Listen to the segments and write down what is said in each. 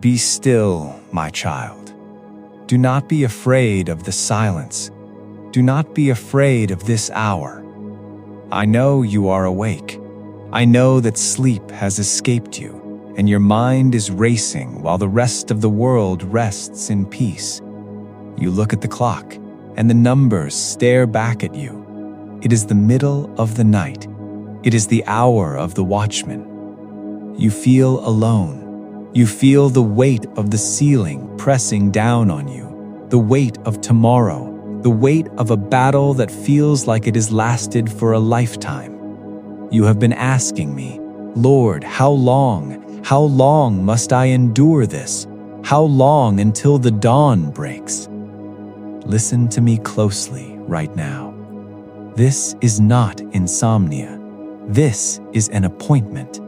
Be still, my child. Do not be afraid of the silence. Do not be afraid of this hour. I know you are awake. I know that sleep has escaped you, and your mind is racing while the rest of the world rests in peace. You look at the clock, and the numbers stare back at you. It is the middle of the night. It is the hour of the watchman. You feel alone. You feel the weight of the ceiling pressing down on you, the weight of tomorrow, the weight of a battle that feels like it has lasted for a lifetime. You have been asking me, Lord, how long must I endure this? How long until the dawn breaks? Listen to me closely right now. This is not insomnia. This is an appointment.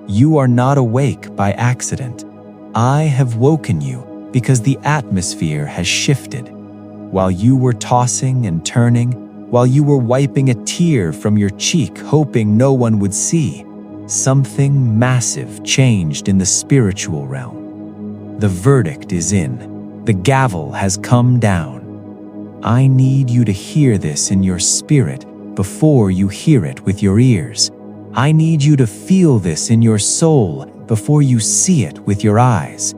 You are not awake by accident. I have woken you because the atmosphere has shifted. While you were tossing and turning, while you were wiping a tear from your cheek hoping no one would see, something massive changed in the spiritual realm. The verdict is in. The gavel has come down. I need you to hear this in your spirit before you hear it with your ears. I need you to feel this in your soul before you see it with your eyes.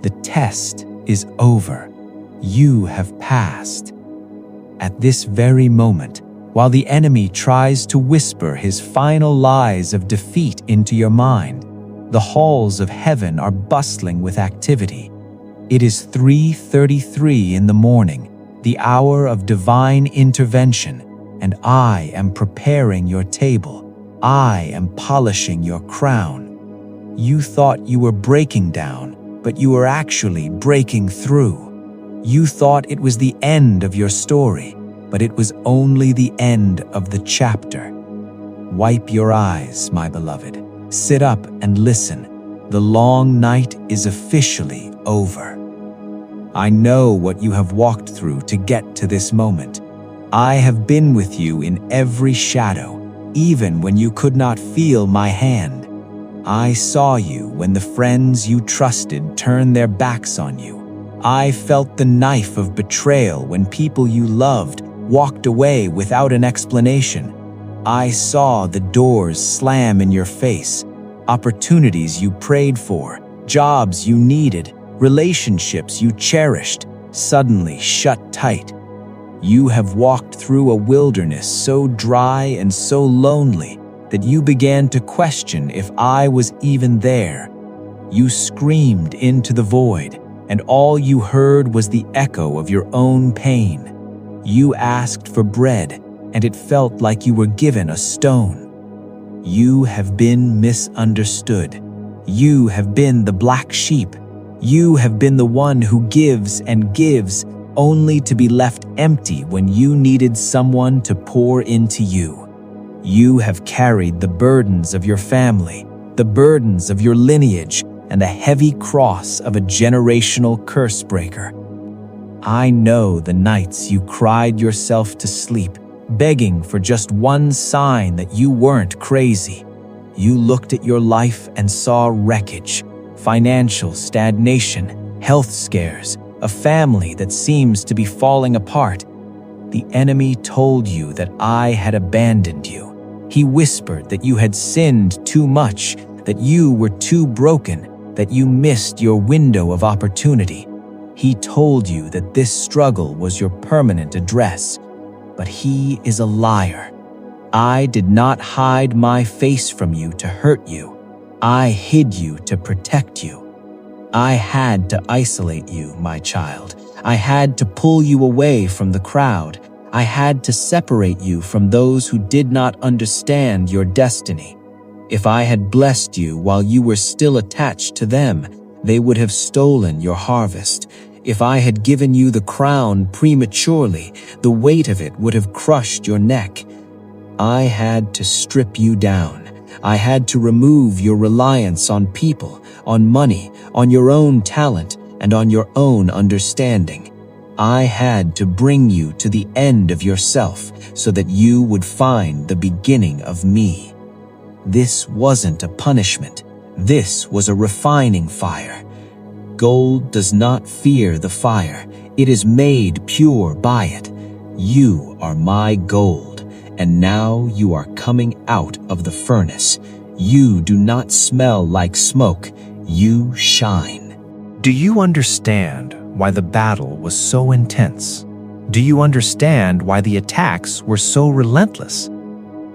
The test is over. You have passed. At this very moment, while the enemy tries to whisper his final lies of defeat into your mind, the halls of heaven are bustling with activity. It is 3:33 in the morning, the hour of divine intervention, and I am preparing your table. I am polishing your crown. You thought you were breaking down, but you were actually breaking through. You thought it was the end of your story, but it was only the end of the chapter. Wipe your eyes, my beloved. Sit up and listen. The long night is officially over. I know what you have walked through to get to this moment. I have been with you in every shadow, even when you could not feel my hand. I saw you when the friends you trusted turned their backs on you. I felt the knife of betrayal when people you loved walked away without an explanation. I saw the doors slam in your face, opportunities you prayed for, jobs you needed, relationships you cherished, suddenly shut tight. You have walked through a wilderness so dry and so lonely that you began to question if I was even there. You screamed into the void, and all you heard was the echo of your own pain. You asked for bread, and it felt like you were given a stone. You have been misunderstood. You have been the black sheep. You have been the one who gives and gives, only to be left empty when you needed someone to pour into you. You have carried the burdens of your family, the burdens of your lineage, and the heavy cross of a generational curse breaker. I know the nights you cried yourself to sleep, begging for just one sign that you weren't crazy. You looked at your life and saw wreckage, financial stagnation, health scares, a family that seems to be falling apart. The enemy told you that I had abandoned you. He whispered that you had sinned too much, that you were too broken, that you missed your window of opportunity. He told you that this struggle was your permanent address. But he is a liar. I did not hide my face from you to hurt you. I hid you to protect you. I had to isolate you, my child. I had to pull you away from the crowd. I had to separate you from those who did not understand your destiny. If I had blessed you while you were still attached to them, they would have stolen your harvest. If I had given you the crown prematurely, the weight of it would have crushed your neck. I had to strip you down. I had to remove your reliance on people, on money, on your own talent, and on your own understanding. I had to bring you to the end of yourself so that you would find the beginning of me. This wasn't a punishment. This was a refining fire. gold does not fear the fire. It is made pure by it. You are my gold, and now you are coming out of the furnace. You do not smell like smoke. You shine. Do you understand why the battle was so intense? Do you understand why the attacks were so relentless?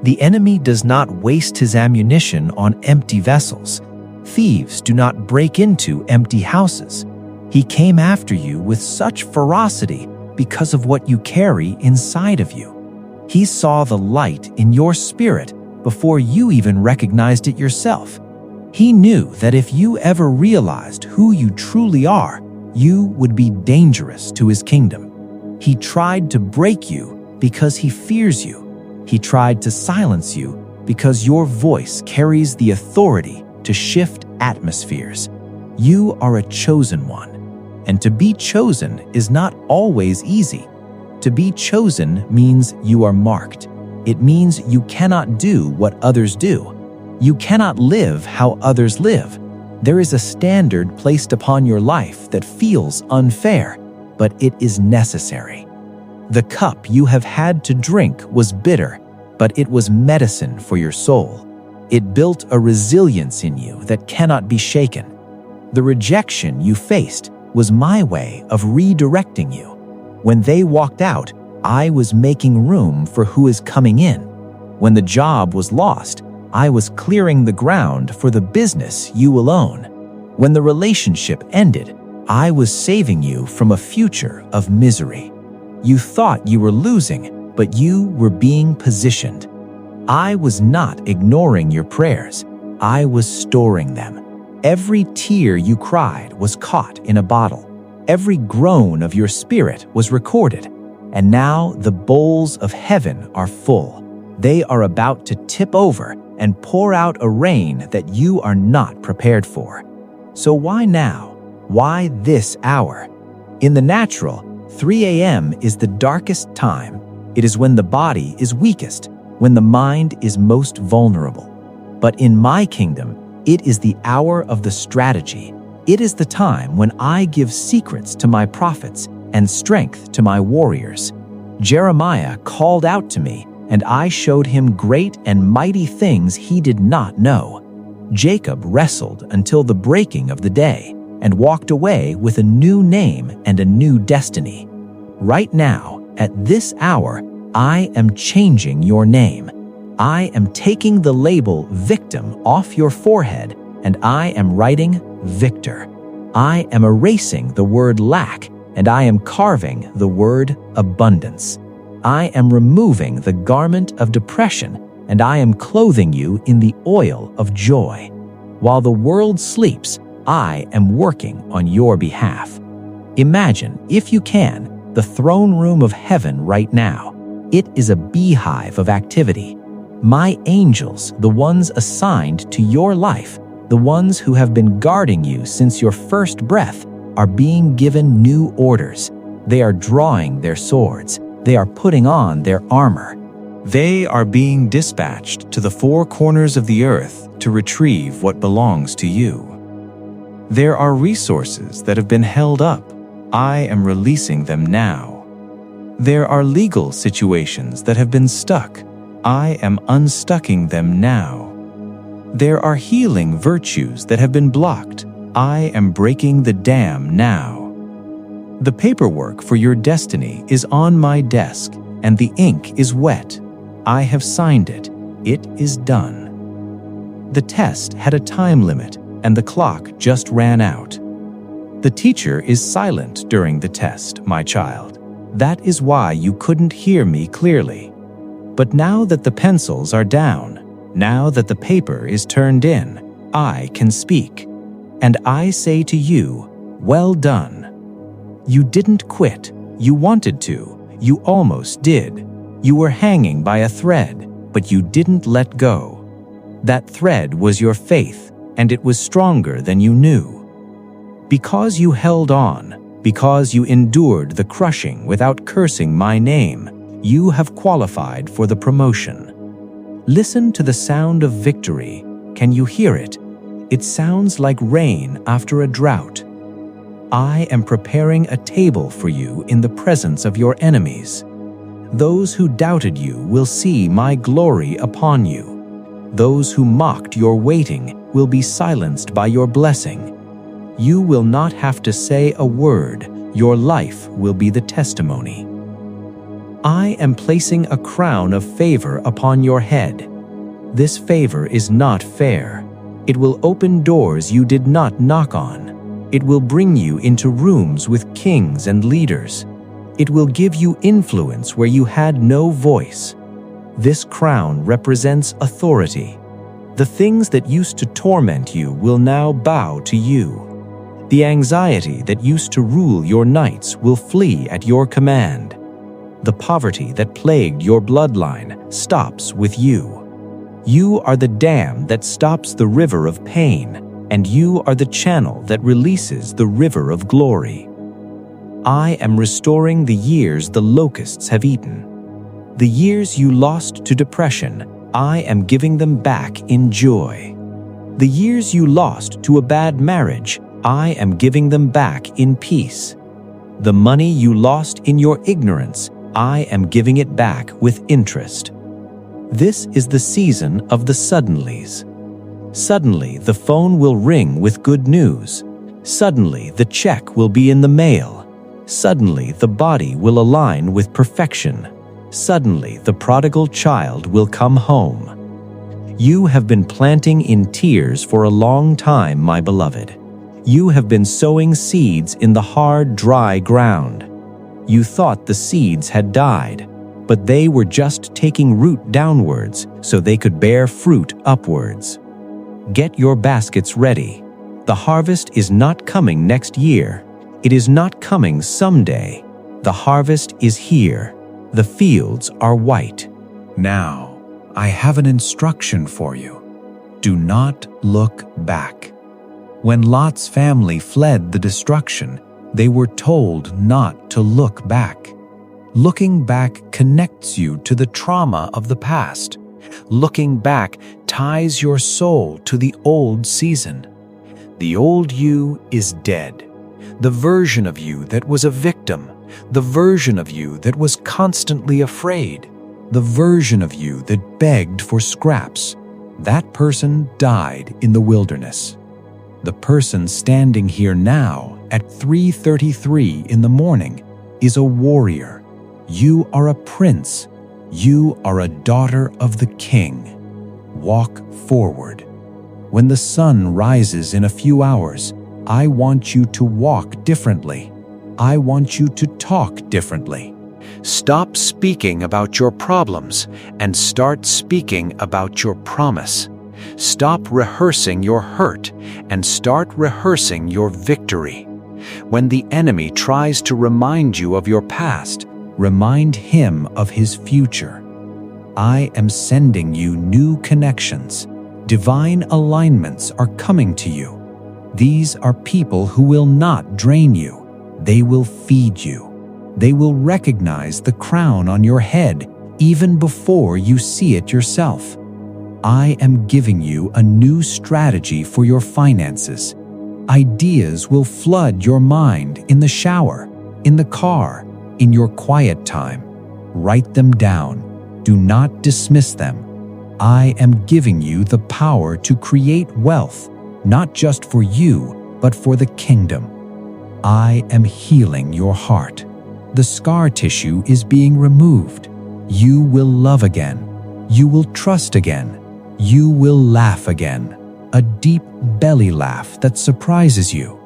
The enemy does not waste his ammunition on empty vessels. Thieves do not break into empty houses. He came after you with such ferocity because of what you carry inside of you. He saw the light in your spirit before you even recognized it yourself. He knew that if you ever realized who you truly are, you would be dangerous to his kingdom. He tried to break you because he fears you. He tried to silence you because your voice carries the authority to shift atmospheres. You are a chosen one, and to be chosen is not always easy. To be chosen means you are marked. It means you cannot do what others do. You cannot live how others live. There is a standard placed upon your life that feels unfair, but it is necessary. The cup you have had to drink was bitter, but it was medicine for your soul. It built a resilience in you that cannot be shaken. The rejection you faced was my way of redirecting you. When they walked out, I was making room for who is coming in. When the job was lost, I was clearing the ground for the business you will own. When the relationship ended, I was saving you from a future of misery. You thought you were losing, but you were being positioned. I was not ignoring your prayers. I was storing them. Every tear you cried was caught in a bottle. Every groan of your spirit was recorded. And now the bowls of heaven are full. They are about to tip over and pour out a rain that you are not prepared for. So why now? Why this hour? In the natural, 3 a.m. is the darkest time. It is when the body is weakest, when the mind is most vulnerable. But in my kingdom, it is the hour of the strategy. It is the time when I give secrets to my prophets and strength to my warriors. Jeremiah called out to me, and I showed him great and mighty things he did not know. Jacob wrestled until the breaking of the day and walked away with a new name and a new destiny. Right now, at this hour, I am changing your name. I am taking the label victim off your forehead, and I am writing victor. I am erasing the word lack, and I am carving the word abundance. I am removing the garment of depression, and I am clothing you in the oil of joy. While the world sleeps, I am working on your behalf. Imagine, if you can, the throne room of heaven right now. It is a beehive of activity. My angels, the ones assigned to your life, the ones who have been guarding you since your first breath, are being given new orders. They are drawing their swords. They are putting on their armor. They are being dispatched to the four corners of the earth to retrieve what belongs to you. There are resources that have been held up. I am releasing them now. There are legal situations that have been stuck. I am unstucking them now. There are healing virtues that have been blocked. I am breaking the dam now. The paperwork for your destiny is on my desk, and the ink is wet. I have signed it. It is done. The test had a time limit, and the clock just ran out. The teacher is silent during the test, my child. That is why you couldn't hear me clearly. But now that the pencils are down, now that the paper is turned in, I can speak. And I say to you, well done. You didn't quit. You wanted to. You almost did. You were hanging by a thread, but you didn't let go. That thread was your faith, and it was stronger than you knew. Because you held on, because you endured the crushing without cursing my name, you have qualified for the promotion. Listen to the sound of victory. Can you hear it? It sounds like rain after a drought. I am preparing a table for you in the presence of your enemies. Those who doubted you will see my glory upon you. Those who mocked your waiting will be silenced by your blessing. You will not have to say a word. Your life will be the testimony. I am placing a crown of favor upon your head. This favor is not fair. It will open doors you did not knock on. It will bring you into rooms with kings and leaders. It will give you influence where you had no voice. This crown represents authority. The things that used to torment you will now bow to you. The anxiety that used to rule your nights will flee at your command. The poverty that plagued your bloodline stops with you. You are the dam that stops the river of pain, and you are the channel that releases the river of glory. I am restoring the years the locusts have eaten. The years you lost to depression, I am giving them back in joy. The years you lost to a bad marriage, I am giving them back in peace. The money you lost in your ignorance, I am giving it back with interest. This is the season of the suddenlies. Suddenly, the phone will ring with good news. Suddenly, the check will be in the mail. Suddenly, the body will align with perfection. Suddenly, the prodigal child will come home. You have been planting in tears for a long time, my beloved. You have been sowing seeds in the hard, dry ground. You thought the seeds had died, but they were just taking root downwards so they could bear fruit upwards. Get your baskets ready. The harvest is not coming next year. It is not coming someday. The harvest is here. The fields are white. Now, I have an instruction for you. Do not look back. When Lot's family fled the destruction, they were told not to look back. Looking back connects you to the trauma of the past. Looking back ties your soul to the old season. The old you is dead. The version of you that was a victim, the version of you that was constantly afraid, the version of you that begged for scraps, that person died in the wilderness. The person standing here now at 3:33 in the morning is a warrior. You are a prince. You are a daughter of the King. Walk forward. When the sun rises in a few hours, I want you to walk differently. I want you to talk differently. Stop speaking about your problems and start speaking about your promise. Stop rehearsing your hurt and start rehearsing your victory. When the enemy tries to remind you of your past, remind him of his future. I am sending you new connections. Divine alignments are coming to you. These are people who will not drain you. They will feed you. They will recognize the crown on your head even before you see it yourself. I am giving you a new strategy for your finances. Ideas will flood your mind in the shower, in the car, in your quiet time. Write them down. Do not dismiss them. I am giving you the power to create wealth, not just for you, but for the kingdom. I am healing your heart. The scar tissue is being removed. You will love again. You will trust again. You will laugh again. A deep belly laugh that surprises you.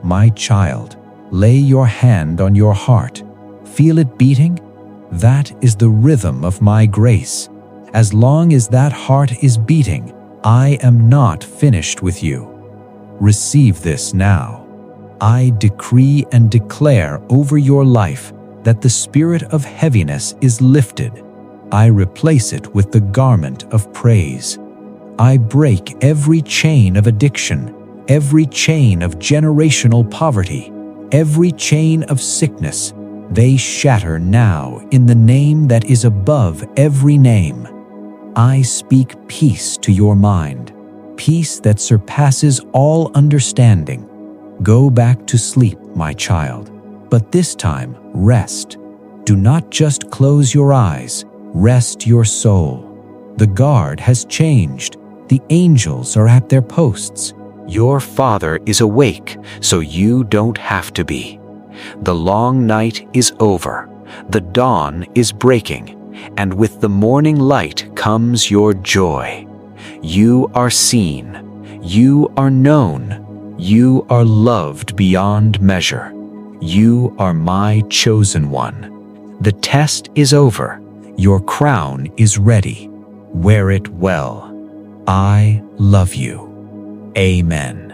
My child, lay your hand on your heart. Feel it beating? That is the rhythm of my grace. As long as that heart is beating, I am not finished with you. Receive this now. I decree and declare over your life that the spirit of heaviness is lifted. I replace it with the garment of praise. I break every chain of addiction, every chain of generational poverty, every chain of sickness. They shatter now in the name that is above every name. I speak peace to your mind, peace that surpasses all understanding. Go back to sleep, my child, but this time rest. Do not just close your eyes, rest your soul. The guard has changed. The angels are at their posts. Your Father is awake, so you don't have to be. The long night is over. The dawn is breaking, and with the morning light comes your joy. You are seen. You are known. You are loved beyond measure. You are my chosen one. The test is over. Your crown is ready. Wear it well. I love you. Amen.